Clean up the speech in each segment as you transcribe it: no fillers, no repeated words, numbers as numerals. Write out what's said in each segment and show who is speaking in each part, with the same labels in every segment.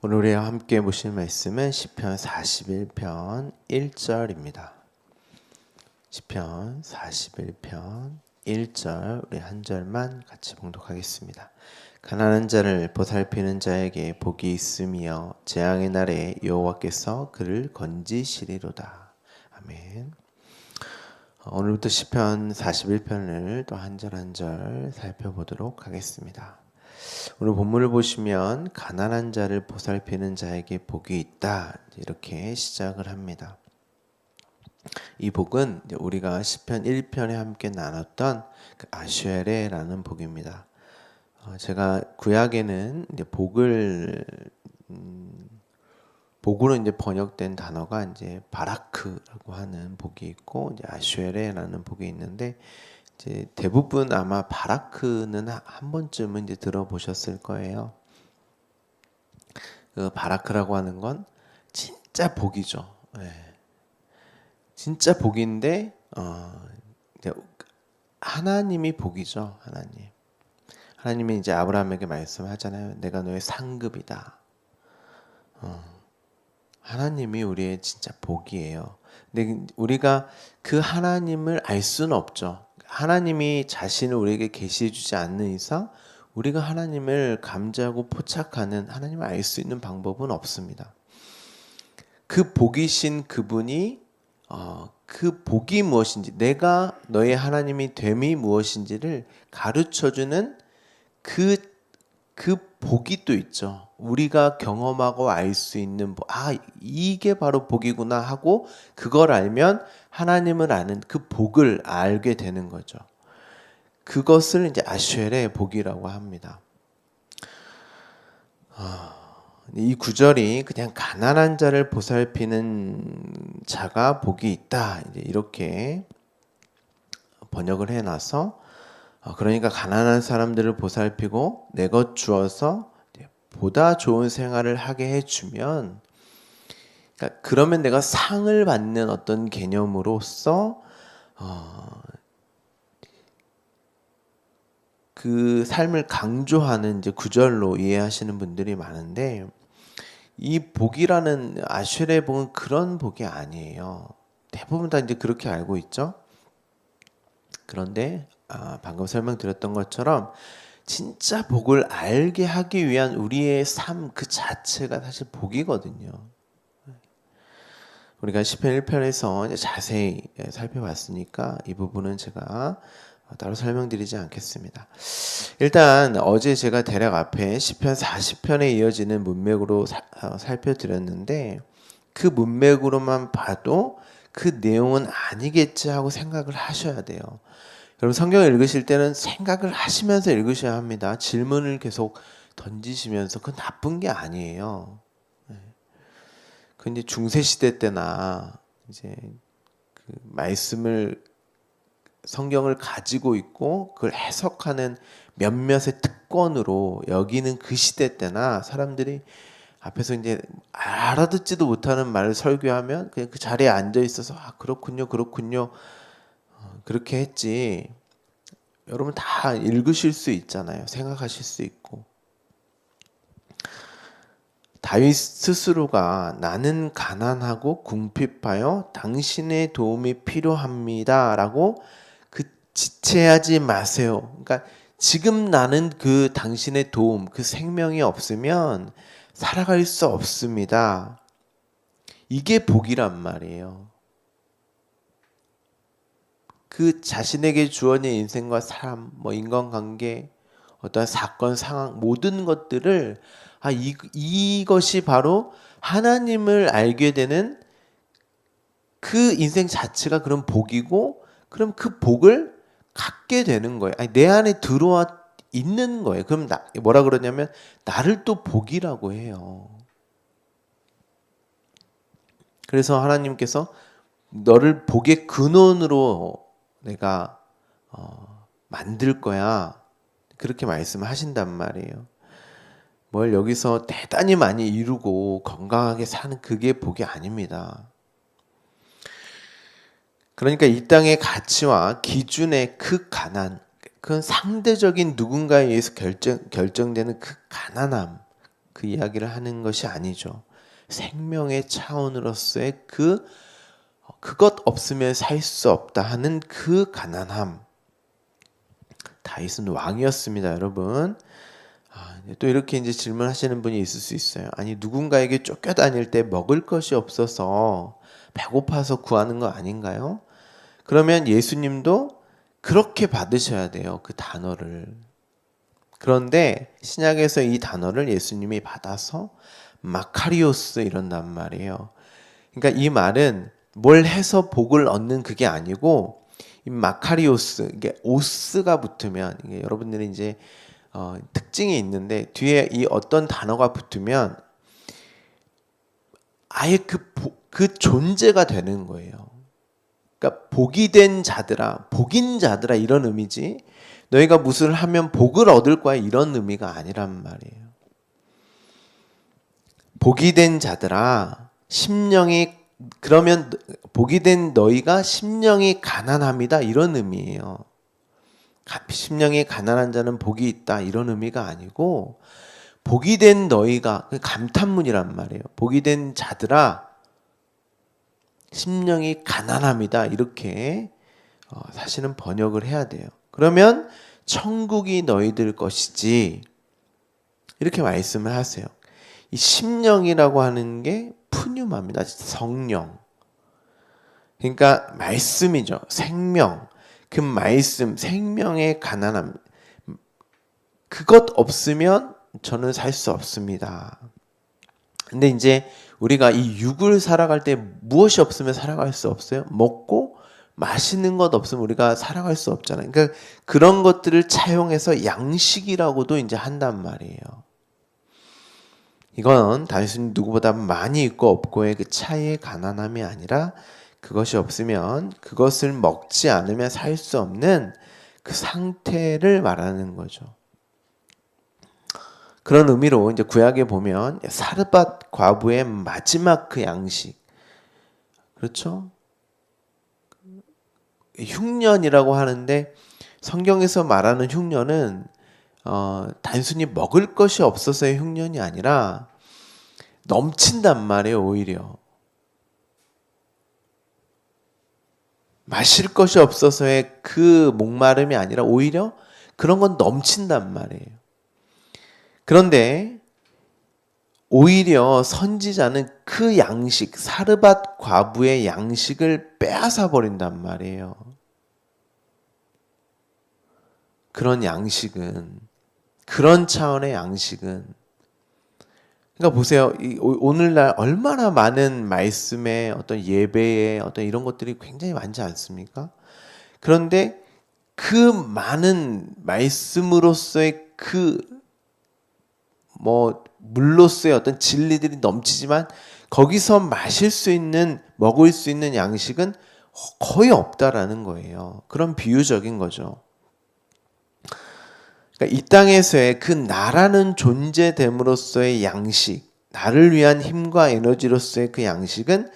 Speaker 1: 오늘 우리와 함께 보실 말씀은 시편 41편 1절입니다. 시편 41편 1절 우리 한 절만 같이 봉독하겠습니다. 가난한 자를 보살피는 자에게 복이 있으며 재앙의 날에 여호와께서 그를 건지시리로다. 아멘. 오늘부터 시편 41편을 또 한 절 한 절 살펴보도록 하겠습니다. 오늘 본문을 보시면 가난한 자를 보살피는 자에게 복이 있다 이렇게 시작을 합니다. 이 복은 우리가 시편 1편에 함께 나눴던 그 아슈에레라는 복입니다. 제가 구약에는 이제 복으로 이제 번역된 단어가 이제 바라크라고 하는 복이 있고 이제 아슈에레라는 복이 있는데 이제 대부분 아마 바라크는 한 번쯤은 이제 들어보셨을 거예요. 그 바라크라고 하는 건 진짜 복이죠. 네. 진짜 복인데 하나님이 복이죠. 하나님이 이제 아브라함에게 말씀하잖아요. 내가 너의 상급이다. 하나님이 우리의 진짜 복이에요. 근데 우리가 그 하나님을 알 수는 없죠. 하나님이 자신을 우리에게 계시해 주지 않는 이상 우리가 하나님을 감지하고 포착하는, 하나님을 알 수 있는 방법은 없습니다. 그 복이신 그분이 그 복이 무엇인지, 내가 너의 하나님이 됨이 무엇인지를 가르쳐주는 그 복이 또 있죠. 우리가 경험하고 알 수 있는 이게 바로 복이구나 하고 그걸 알면 하나님을 아는 그 복을 알게 되는 거죠. 그것을 이제 아슈엘의 복이라고 합니다. 이 구절이 그냥 가난한 자를 보살피는 자가 복이 있다 이렇게 번역을 해놔서, 그러니까 가난한 사람들을 보살피고 내 것 주어서 보다 좋은 생활을 하게 해주면, 그러니까 그러면 내가 상을 받는 어떤 개념으로서 그 삶을 강조하는 이제 구절로 이해하시는 분들이 많은데, 이 복이라는 아슈레의 복은 그런 복이 아니에요. 대부분 다 이제 그렇게 알고 있죠. 그런데 방금 설명드렸던 것처럼 진짜 복을 알게 하기 위한 우리의 삶 그 자체가 사실 복이거든요. 우리가 시편 1편에서 자세히 살펴봤으니까 이 부분은 제가 따로 설명드리지 않겠습니다. 일단 어제 제가 대략 앞에 시편 40편에 이어지는 문맥으로 살펴드렸는데, 그 문맥으로만 봐도 그 내용은 아니겠지 하고 생각을 하셔야 돼요. 여러분 성경을 읽으실 때는 생각을 하시면서 읽으셔야 합니다. 질문을 계속 던지시면서. 그건 나쁜 게 아니에요. 근데 중세 시대 때나 이제 그 말씀을, 성경을 가지고 있고 그걸 해석하는 몇몇의 특권으로 여기는 그 시대 때나 사람들이 앞에서 이제 알아듣지도 못하는 말을 설교하면 그냥 그 자리에 앉아 있어서 그렇군요 그렇게 했지. 여러분 다 읽으실 수 있잖아요. 생각하실 수 있고. 다윗 스스로가 나는 가난하고 궁핍하여 당신의 도움이 필요합니다 라고 지체하지 마세요. 그러니까 지금 나는 그 당신의 도움, 그 생명이 없으면 살아갈 수 없습니다. 이게 복이란 말이에요. 그 자신에게 주어진 인생과 삶, 인간관계, 어떤 사건, 상황, 모든 것들을 이것이 바로 하나님을 알게 되는 그 인생 자체가 그런 복이고, 그럼 그 복을 갖게 되는 거예요. 내 안에 들어와 있는 거예요. 그럼 뭐라 그러냐면 나를 또 복이라고 해요. 그래서 하나님께서 너를 복의 근원으로 내가 만들 거야, 그렇게 말씀하신단 말이에요. 뭘 여기서 대단히 많이 이루고 건강하게 사는 그게 복이 아닙니다. 그러니까 이 땅의 가치와 기준의 그 가난, 그건 상대적인 누군가에 의해서 결정되는 그 가난함, 그 이야기를 하는 것이 아니죠. 생명의 차원으로서의 그것 없으면 살 수 없다 하는 그 가난함. 다윗은 왕이었습니다, 여러분. 또 이렇게 이제 질문하시는 분이 있을 수 있어요. 아니, 누군가에게 쫓겨다닐 때 먹을 것이 없어서 배고파서 구하는 거 아닌가요? 그러면 예수님도 그렇게 받으셔야 돼요, 그 단어를. 그런데 신약에서 이 단어를 예수님이 받아서 마카리오스 이런단 말이에요. 그러니까 이 말은 뭘 해서 복을 얻는 그게 아니고, 이 마카리오스, 이게 오스가 붙으면, 이게 여러분들이 이제 특징이 있는데, 뒤에 이 어떤 단어가 붙으면 아예 그 존재가 되는 거예요. 그러니까 복이 된 자들아, 복인 자들아, 이런 의미지, 너희가 무엇을 하면 복을 얻을 거야, 이런 의미가 아니란 말이에요. 복이 된 자들아, 심령이, 그러면 복이 된 너희가 심령이 가난함이다, 이런 의미예요. 심령이 가난한 자는 복이 있다, 이런 의미가 아니고, 복이 된 너희가, 감탄문이란 말이에요. 복이 된 자들아, 심령이 가난함이다, 이렇게 사실은 번역을 해야 돼요. 그러면 천국이 너희들 것이지, 이렇게 말씀을 하세요. 이 심령이라고 하는 게 푸뉴마입니다. 성령. 그러니까 말씀이죠. 생명. 그 말씀, 생명의 가난함. 그것 없으면 저는 살 수 없습니다. 근데 이제 우리가 이 육을 살아갈 때 무엇이 없으면 살아갈 수 없어요? 먹고 마시는 것 없으면 우리가 살아갈 수 없잖아요. 그러니까 그런 것들을 차용해서 양식이라고도 이제 한단 말이에요. 이건 단순히 누구보다 많이 있고 없고의 그 차이의 가난함이 아니라, 그것이 없으면, 그것을 먹지 않으면 살 수 없는 그 상태를 말하는 거죠. 그런 의미로 이제 구약에 보면 사르밧 과부의 마지막 그 양식, 그렇죠? 흉년이라고 하는데, 성경에서 말하는 흉년은 단순히 먹을 것이 없어서의 흉년이 아니라 넘친단 말이에요. 오히려 마실 것이 없어서의 그 목마름이 아니라 오히려 그런 건 넘친단 말이에요. 그런데 오히려 선지자는 그 양식, 사르밧 과부의 양식을 빼앗아 버린단 말이에요. 그런 양식은, 그런 차원의 양식은, 그러니까 보세요. 오늘날 얼마나 많은 말씀의 어떤 예배의 어떤 이런 것들이 굉장히 많지 않습니까? 그런데 그 많은 말씀으로서의 물로서의 어떤 진리들이 넘치지만, 거기서 마실 수 있는, 먹을 수 있는 양식은 거의 없다라는 거예요. 그런 비유적인 거죠. 그러니까 이 땅에서의 그 나라는 존재됨으로써의 양식, 나를 위한 힘과 에너지로서의 그 양식은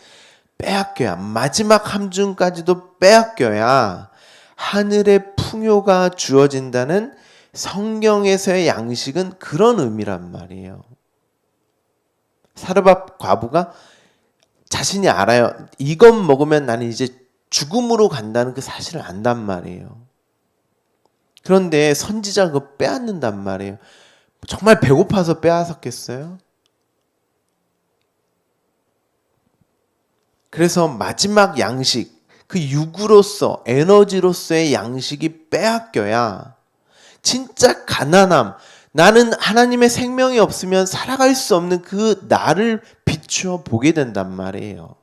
Speaker 1: 빼앗겨야, 마지막 함중까지도 빼앗겨야 하늘의 풍요가 주어진다는 성경에서의 양식은 그런 의미란 말이에요. 사르밧 과부가 자신이 알아요. 이것 먹으면 나는 이제 죽음으로 간다는 그 사실을 안단 말이에요. 그런데 선지자가 그거 빼앗는단 말이에요. 정말 배고파서 빼앗았겠어요? 그래서 마지막 양식, 그 육으로서, 에너지로서의 양식이 빼앗겨야 진짜 가난함, 나는 하나님의 생명이 없으면 살아갈 수 없는 그 나를 비추어 보게 된단 말이에요.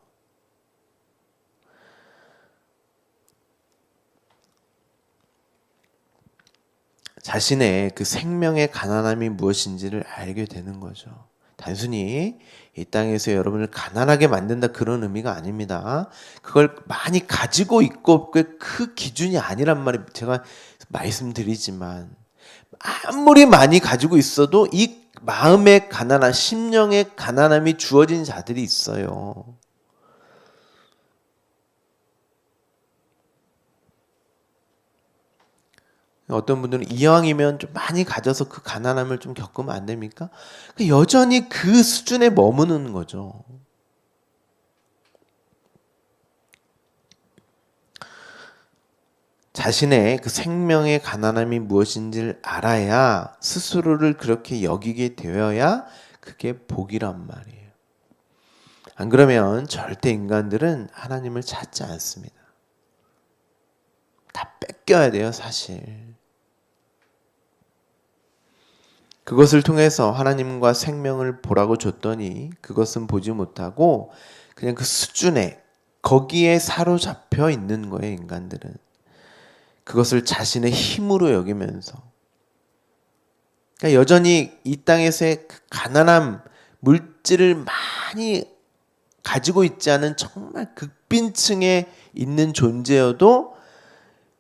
Speaker 1: 자신의 그 생명의 가난함이 무엇인지를 알게 되는 거죠. 단순히 이 땅에서 여러분을 가난하게 만든다, 그런 의미가 아닙니다. 그걸 많이 가지고 있고 그 기준이 아니란 말을 제가 말씀드리지만, 아무리 많이 가지고 있어도 이 마음의 가난함, 심령의 가난함이 주어진 자들이 있어요. 어떤 분들은 이왕이면 좀 많이 가져서 그 가난함을 좀 겪으면 안 됩니까? 여전히 그 수준에 머무는 거죠. 자신의 그 생명의 가난함이 무엇인지를 알아야 스스로를 그렇게 여기게 되어야 그게 복이란 말이에요. 안 그러면 절대 인간들은 하나님을 찾지 않습니다. 다 뺏겨야 돼요, 사실. 그것을 통해서 하나님과 생명을 보라고 줬더니 그것은 보지 못하고 그냥 그 수준에 거기에 사로잡혀 있는 거예요, 인간들은. 그것을 자신의 힘으로 여기면서. 그러니까 여전히 이 땅에서의 그 가난함, 물질을 많이 가지고 있지 않은 정말 극빈층에 있는 존재여도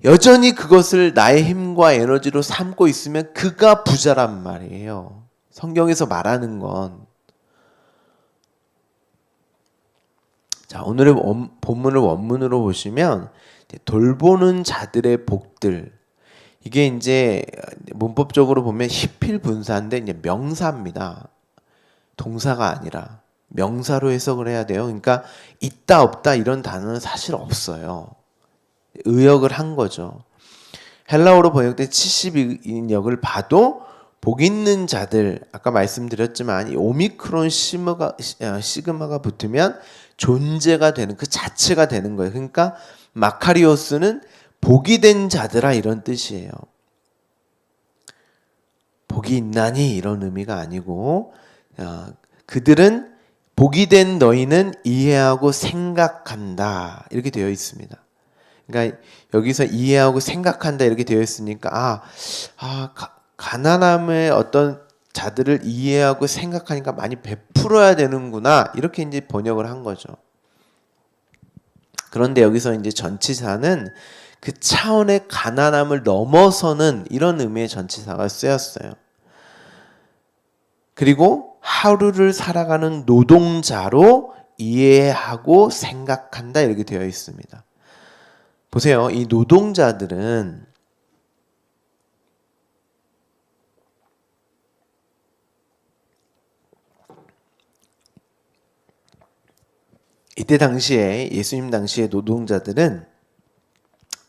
Speaker 1: 여전히 그것을 나의 힘과 에너지로 삼고 있으면 그가 부자란 말이에요. 성경에서 말하는 건. 자, 오늘의 본문을 원문으로 보시면 돌보는 자들의 복들, 이게 이제 문법적으로 보면 희필 분사인데 이제 명사입니다. 동사가 아니라 명사로 해석을 해야 돼요. 그러니까 있다 없다 이런 단어는 사실 없어요. 의역을 한 거죠. 헬라어로 번역된 72인역을 봐도 복 있는 자들, 아까 말씀드렸지만 이 오미크론 시그마가 붙으면 존재가 되는, 그 자체가 되는 거예요. 그러니까 마카리오스는 복이 된 자들아 이런 뜻이에요. 복이 있나니 이런 의미가 아니고 그들은 복이 된 너희는 이해하고 생각한다 이렇게 되어 있습니다. 그러니까 여기서 이해하고 생각한다 이렇게 되어 있으니까 가난함의 어떤 자들을 이해하고 생각하니까 많이 베풀어야 되는구나 이렇게 이제 번역을 한 거죠. 그런데 여기서 이제 전치사는 그 차원의 가난함을 넘어서는 이런 의미의 전치사가 쓰였어요. 그리고 하루를 살아가는 노동자로 이해하고 생각한다 이렇게 되어 있습니다. 보세요. 이 노동자들은 이때 당시에 예수님 당시의 노동자들은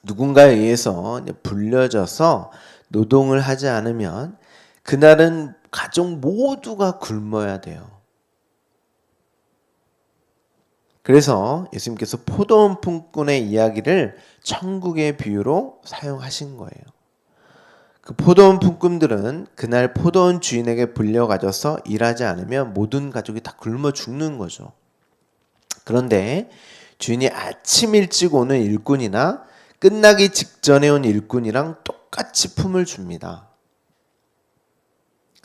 Speaker 1: 누군가에 의해서 불려져서 노동을 하지 않으면 그날은 가족 모두가 굶어야 돼요. 그래서 예수님께서 포도원 품꾼의 이야기를 천국의 비유로 사용하신 거예요. 그 포도원 품꾼들은 그날 포도원 주인에게 불려가져서 일하지 않으면 모든 가족이 다 굶어 죽는 거죠. 그런데 주인이 아침 일찍 오는 일꾼이나 끝나기 직전에 온 일꾼이랑 똑같이 품을 줍니다.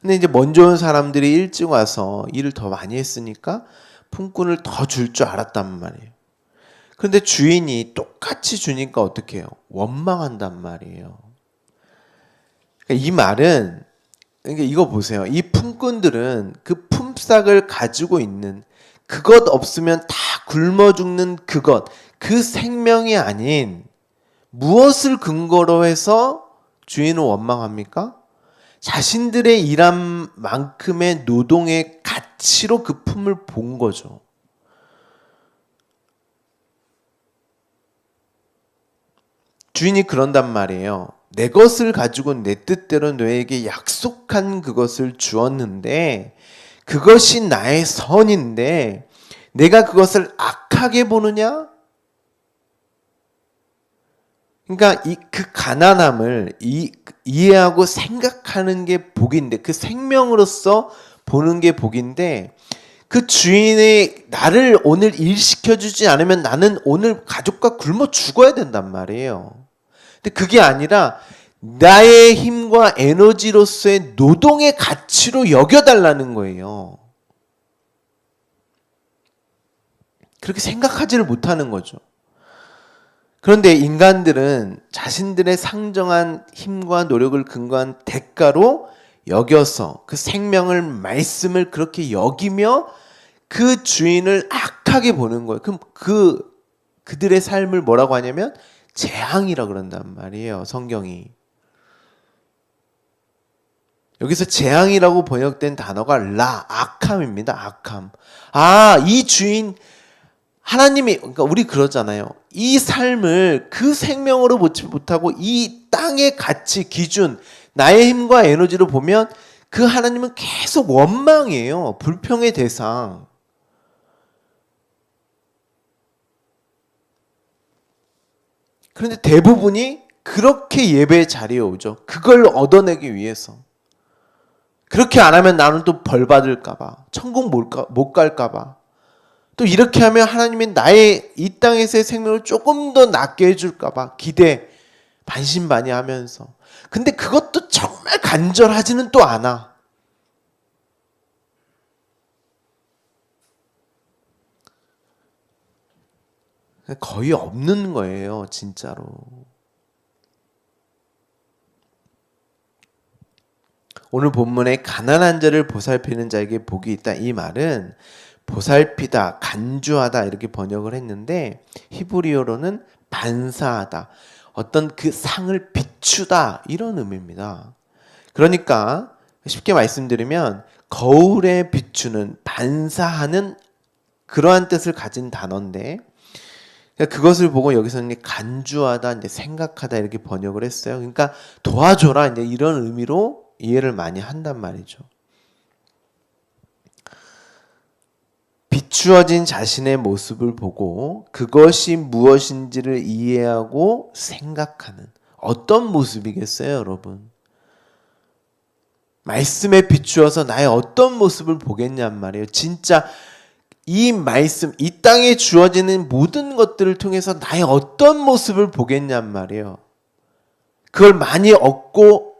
Speaker 1: 근데 이제 먼저 온 사람들이 일찍 와서 일을 더 많이 했으니까 품꾼을 더 줄 줄 알았단 말이에요. 그런데 주인이 똑같이 주니까 어떻게 해요? 원망한단 말이에요. 그러니까 이 말은, 그러니까 이거 보세요. 이 품꾼들은 그 품삯을 가지고 있는 그것 없으면 다 굶어 죽는 그것, 그 생명이 아닌 무엇을 근거로 해서 주인을 원망합니까? 자신들의 일한 만큼의 노동의 가치로 그 품을 본 거죠. 주인이 그런단 말이에요. 내 것을 가지고 내 뜻대로 너에게 약속한 그것을 주었는데 그것이 나의 선인데 내가 그것을 악하게 보느냐? 그러니까 그 가난함을 이해하고 생각하는 게 복인데 그 생명으로서 보는 게 복인데 그 주인이 나를 오늘 일시켜주지 않으면 나는 오늘 가족과 굶어 죽어야 된단 말이에요. 근데 그게 아니라 나의 힘과 에너지로서의 노동의 가치로 여겨달라는 거예요. 그렇게 생각하지를 못하는 거죠. 그런데 인간들은 자신들의 상정한 힘과 노력을 근거한 대가로 여겨서 그 생명을, 말씀을 그렇게 여기며 그 주인을 악하게 보는 거예요. 그럼 그들의 삶을 뭐라고 하냐면 재앙이라 그런단 말이에요, 성경이. 여기서 재앙이라고 번역된 단어가 악함입니다. 악함. 이 주인 하나님이, 그러니까 우리 그러잖아요. 이 삶을 그 생명으로 보지 못하고 이 땅의 가치, 기준, 나의 힘과 에너지로 보면 그 하나님은 계속 원망이에요. 불평의 대상. 그런데 대부분이 그렇게 예배 자리에 오죠. 그걸 얻어내기 위해서. 그렇게 안 하면 나는 또 벌 받을까봐, 천국 못 갈까봐, 또 이렇게 하면 하나님이 나의 이 땅에서의 생명을 조금 더 낫게 해줄까봐 기대, 반신반의하면서. 근데 그것도 정말 간절하지는 또 않아. 거의 없는 거예요, 진짜로. 오늘 본문에 가난한 자를 보살피는 자에게 복이 있다, 이 말은 보살피다, 간주하다 이렇게 번역을 했는데 히브리어로는 반사하다, 어떤 그 상을 비추다 이런 의미입니다. 그러니까 쉽게 말씀드리면 거울에 비추는, 반사하는 그러한 뜻을 가진 단어인데, 그것을 보고 여기서는 간주하다, 이제 생각하다 이렇게 번역을 했어요. 그러니까 도와줘라, 이제 이런 의미로 이해를 많이 한단 말이죠. 비추어진 자신의 모습을 보고 그것이 무엇인지를 이해하고 생각하는, 어떤 모습이겠어요, 여러분? 말씀에 비추어서 나의 어떤 모습을 보겠냔 말이에요. 진짜 이 말씀, 이 땅에 주어지는 모든 것들을 통해서 나의 어떤 모습을 보겠냔 말이에요. 그걸 많이 얻고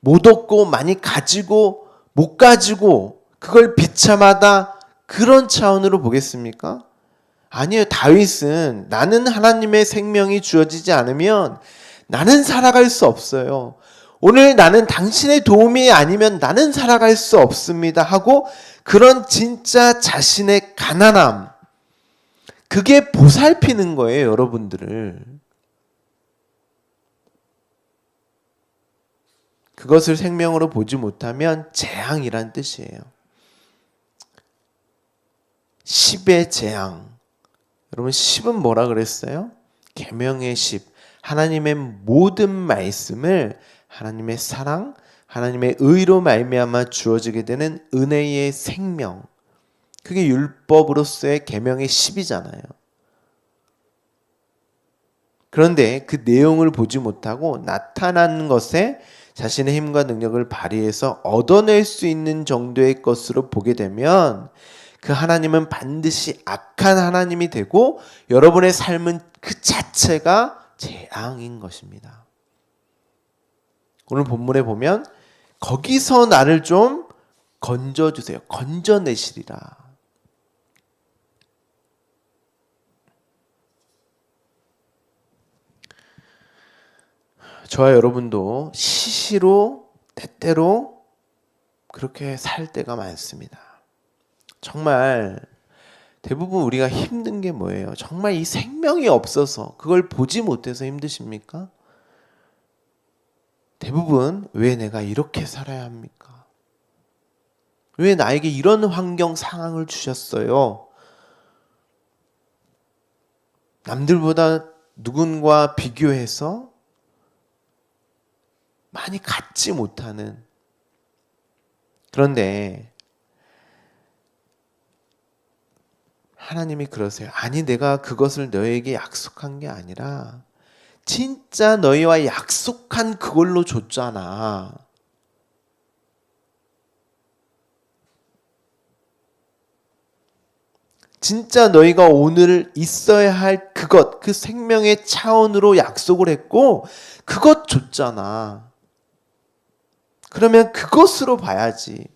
Speaker 1: 못 얻고, 많이 가지고 못 가지고, 그걸 비참하다, 그런 차원으로 보겠습니까? 아니에요. 다윗은 나는 하나님의 생명이 주어지지 않으면 나는 살아갈 수 없어요. 오늘 나는 당신의 도움이 아니면 나는 살아갈 수 없습니다 하고, 그런 진짜 자신의 가난함, 그게 보살피는 거예요, 여러분들을. 그것을 생명으로 보지 못하면 재앙이란 뜻이에요. 10의 재앙. 여러분, 10은 뭐라 그랬어요? 계명의 10. 하나님의 모든 말씀을 하나님의 사랑, 하나님의 의로 말미암아 주어지게 되는 은혜의 생명. 그게 율법으로서의 계명의 10이잖아요. 그런데 그 내용을 보지 못하고 나타난 것에 자신의 힘과 능력을 발휘해서 얻어낼 수 있는 정도의 것으로 보게 되면 그 하나님은 반드시 악한 하나님이 되고 여러분의 삶은 그 자체가 재앙인 것입니다. 오늘 본문에 보면 거기서 나를 좀 건져주세요. 건져내시리라. 저와 여러분도 시시로 때때로 그렇게 살 때가 많습니다. 정말 대부분 우리가 힘든 게 뭐예요? 정말 이 생명이 없어서, 그걸 보지 못해서 힘드십니까? 대부분 왜 내가 이렇게 살아야 합니까? 왜 나에게 이런 환경 상황을 주셨어요? 남들보다 누군가 비교해서 많이 갖지 못하는. 그런데 하나님이 그러세요. 아니, 내가 그것을 너에게 약속한 게 아니라 진짜 너희와 약속한 그걸로 줬잖아. 진짜 너희가 오늘 있어야 할 그것, 그 생명의 차원으로 약속을 했고 그것 줬잖아. 그러면 그것으로 봐야지.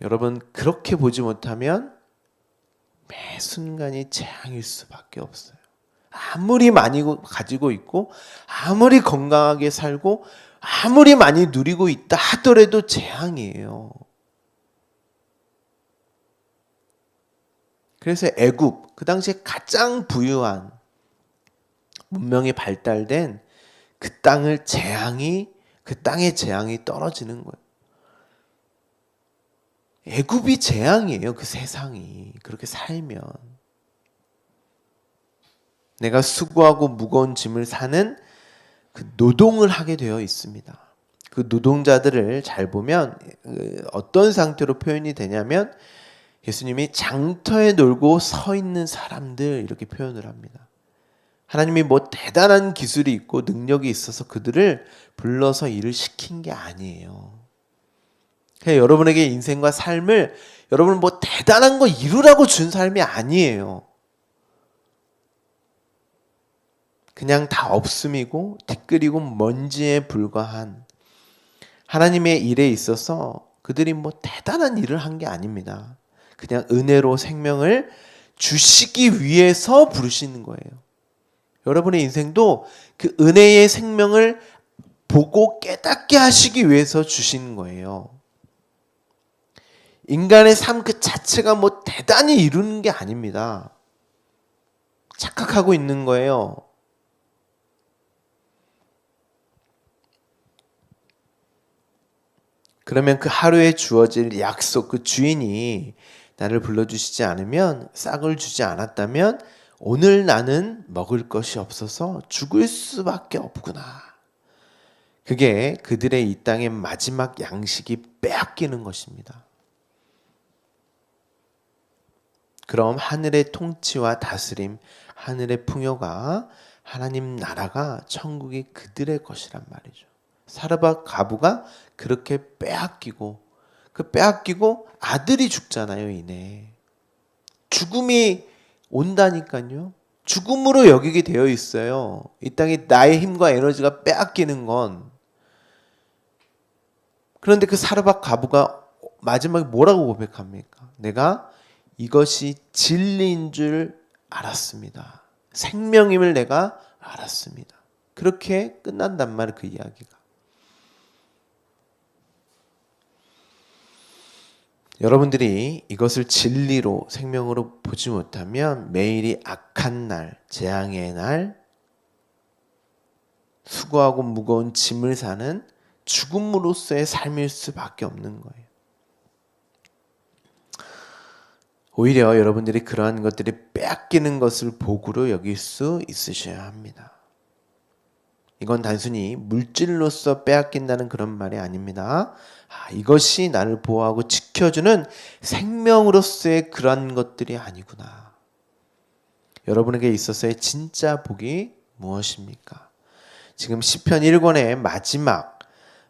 Speaker 1: 여러분, 그렇게 보지 못하면 매 순간이 재앙일 수밖에 없어요. 아무리 많이 가지고 있고 아무리 건강하게 살고 아무리 많이 누리고 있다 하더라도 재앙이에요. 그래서 애굽, 그 당시에 가장 부유한 문명이 발달된 그 땅을 재앙이 그 땅의 재앙이 떨어지는 거예요. 애굽이 재앙이에요. 그 세상이 그렇게 살면. 내가 수고하고 무거운 짐을 사는 그 노동을 하게 되어 있습니다. 그 노동자들을 잘 보면 어떤 상태로 표현이 되냐면 예수님이 장터에 놀고 서 있는 사람들 이렇게 표현을 합니다. 하나님이 뭐 대단한 기술이 있고 능력이 있어서 그들을 불러서 일을 시킨 게 아니에요. 그냥 여러분에게 인생과 삶을 여러분 뭐 대단한 거 이루라고 준 삶이 아니에요. 그냥 다 없음이고 티끌이고 먼지에 불과한 하나님의 일에 있어서 그들이 뭐 대단한 일을 한 게 아닙니다. 그냥 은혜로 생명을 주시기 위해서 부르시는 거예요. 여러분의 인생도 그 은혜의 생명을 보고 깨닫게 하시기 위해서 주시는 거예요. 인간의 삶 그 자체가 뭐 대단히 이루는 게 아닙니다. 착각하고 있는 거예요. 그러면 그 하루에 주어질 약속, 그 주인이 나를 불러주시지 않으면, 싹을 주지 않았다면 오늘 나는 먹을 것이 없어서 죽을 수밖에 없구나. 그게 그들의 이 땅의 마지막 양식이 빼앗기는 것입니다. 그럼 하늘의 통치와 다스림, 하늘의 풍요가, 하나님 나라가, 천국이 그들의 것이란 말이죠. 사르밧 가부가 그렇게 빼앗기고 아들이 죽잖아요. 이내 죽음이 온다니까요. 죽음으로 여기게 되어 있어요. 이 땅에 나의 힘과 에너지가 빼앗기는 건. 그런데 그 사르밧 가부가 마지막에 뭐라고 고백합니까? 내가 이것이 진리인 줄 알았습니다. 생명임을 내가 알았습니다. 그렇게 끝난단 말이에요. 그 이야기가. 여러분들이 이것을 진리로 생명으로 보지 못하면 매일이 악한 날, 재앙의 날, 수고하고 무거운 짐을 사는 죽음으로서의 삶일 수밖에 없는 거예요. 오히려 여러분들이 그러한 것들이 빼앗기는 것을 복으로 여길 수 있으셔야 합니다. 이건 단순히 물질로서 빼앗긴다는 그런 말이 아닙니다. 이것이 나를 보호하고 지켜주는 생명으로서의 그런 것들이 아니구나. 여러분에게 있어서의 진짜 복이 무엇입니까? 지금 시편 1권의 마지막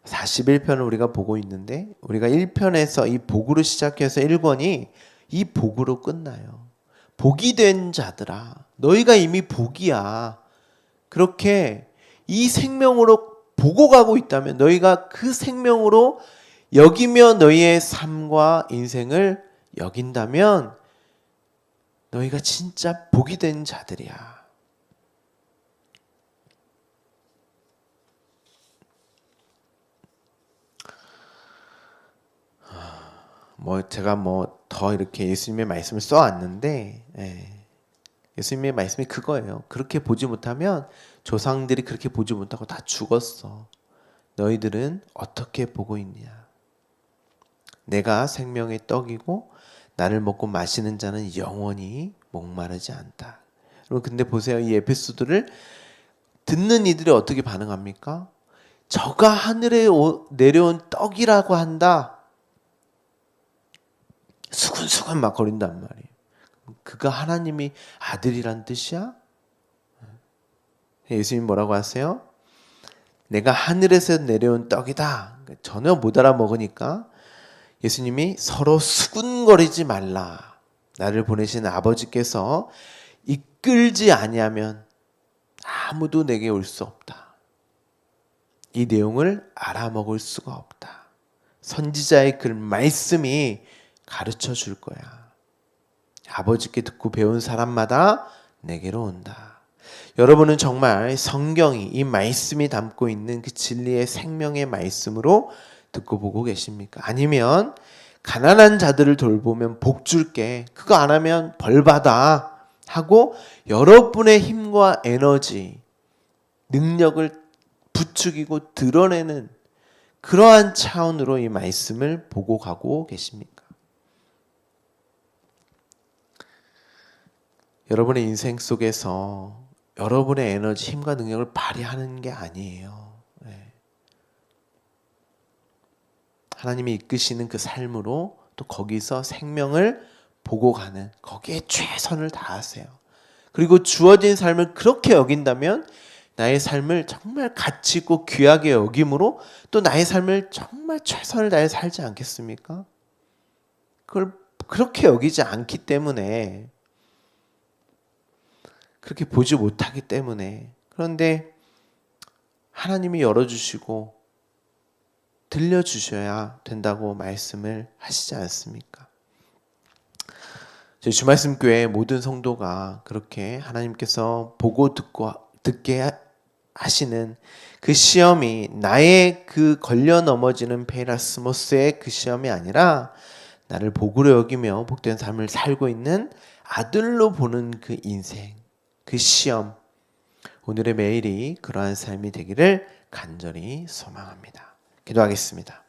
Speaker 1: 41편을 우리가 보고 있는데 우리가 1편에서 이 복으로 시작해서 1권이 이 복으로 끝나요. 복이 된 자들아, 너희가 이미 복이야. 그렇게 이 생명으로 보고 가고 있다면, 너희가 그 생명으로 여기며 너희의 삶과 인생을 여긴다면 너희가 진짜 복이 된 자들이야. 제가 더 이렇게 예수님의 말씀을 써왔는데, 예수님의 말씀이 그거예요. 그렇게 보지 못하면 조상들이 그렇게 보지 못하고 다 죽었어. 너희들은 어떻게 보고 있냐? 내가 생명의 떡이고 나를 먹고 마시는 자는 영원히 목마르지 않다. 여러분 근데 보세요. 이 에베소들을 듣는 이들이 어떻게 반응합니까? 저가 하늘에 내려온 떡이라고 한다. 수근수근 막 거린단 말이에요. 그가 하나님이 아들이란 뜻이야? 예수님 뭐라고 하세요? 내가 하늘에서 내려온 떡이다. 전혀 못 알아먹으니까 예수님이 서로 수군거리지 말라. 나를 보내신 아버지께서 이끌지 아니하면 아무도 내게 올 수 없다. 이 내용을 알아먹을 수가 없다. 선지자의 그 말씀이 가르쳐 줄 거야. 아버지께 듣고 배운 사람마다 내게로 온다. 여러분은 정말 성경이, 이 말씀이 담고 있는 그 진리의 생명의 말씀으로 듣고 보고 계십니까? 아니면 가난한 자들을 돌보면 복 줄게, 그거 안 하면 벌 받아 하고 여러분의 힘과 에너지, 능력을 부추기고 드러내는 그러한 차원으로 이 말씀을 보고 가고 계십니까? 여러분의 인생 속에서 여러분의 에너지, 힘과 능력을 발휘하는 게 아니에요. 네. 하나님이 이끄시는 그 삶으로 또 거기서 생명을 보고 가는, 거기에 최선을 다하세요. 그리고 주어진 삶을 그렇게 여긴다면 나의 삶을 정말 가치 있고 귀하게 여김으로 또 나의 삶을 정말 최선을 다해 살지 않겠습니까? 그걸 그렇게 여기지 않기 때문에, 그렇게 보지 못하기 때문에, 그런데 하나님이 열어주시고 들려주셔야 된다고 말씀을 하시지 않습니까? 저희 주말씀교회 모든 성도가 그렇게 하나님께서 보고 듣게 하시는 그 시험이 나의 그 걸려 넘어지는 페이라스모스의 그 시험이 아니라 나를 복으로 여기며 복된 삶을 살고 있는 아들로 보는 그 인생, 그 시험, 오늘의 매일이 그러한 삶이 되기를 간절히 소망합니다. 기도하겠습니다.